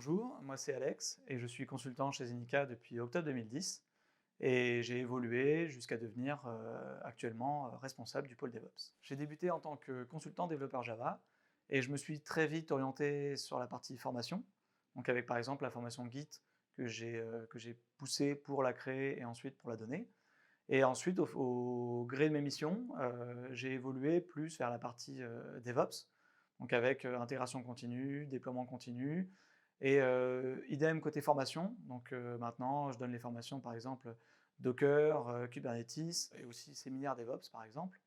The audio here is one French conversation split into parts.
Bonjour, moi c'est Alex et je suis consultant chez Zenica depuis octobre 2010 et j'ai évolué jusqu'à devenir actuellement responsable du pôle DevOps. J'ai débuté en tant que consultant développeur Java et je me suis très vite orienté sur la partie formation, donc avec par exemple la formation Git que j'ai poussée pour la créer et ensuite pour la donner. Et ensuite, au gré de mes missions, j'ai évolué plus vers la partie DevOps, donc avec intégration continue, déploiement continu, et idem côté formation. Donc maintenant, je donne les formations par exemple Docker, Kubernetes, et aussi séminaire DevOps par exemple.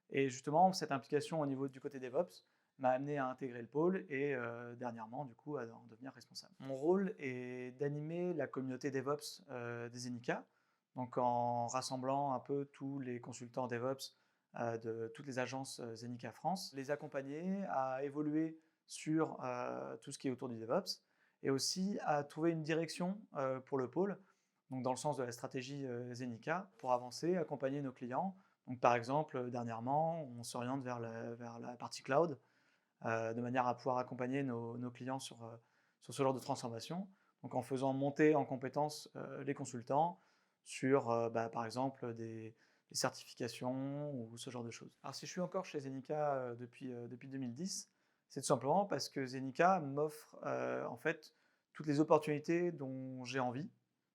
Et justement, cette implication au niveau du côté DevOps m'a amené à intégrer le pôle et dernièrement, du coup, à en devenir responsable. Mon rôle est d'animer la communauté DevOps des Zenica, donc en rassemblant un peu tous les consultants DevOps de toutes les agences Zenica France, les accompagner à évoluer sur tout ce qui est autour du DevOps et aussi à trouver une direction pour le pôle, donc dans le sens de la stratégie Zenica, pour avancer, accompagner nos clients. Donc, par exemple, dernièrement, on s'oriente vers la partie cloud, de manière à pouvoir accompagner nos clients sur ce genre de transformation. Donc, en faisant monter en compétences les consultants sur, par exemple, des certifications ou ce genre de choses. Alors, si je suis encore chez Zenica depuis 2010, c'est tout simplement parce que Zenica m'offre en fait toutes les opportunités dont j'ai envie,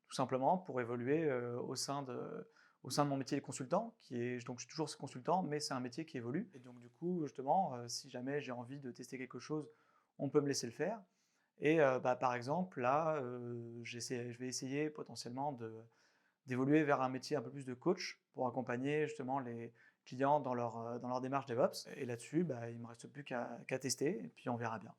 tout simplement pour évoluer au sein de mon métier de consultant, donc je suis toujours consultant, mais c'est un métier qui évolue. Et donc du coup, justement, si jamais j'ai envie de tester quelque chose, on peut me laisser le faire. Et par exemple, là, je vais essayer potentiellement d'évoluer vers un métier un peu plus de coach pour accompagner justement les clients dans leur démarche DevOps. Et là-dessus, il ne me reste plus qu'à tester, et puis on verra bien.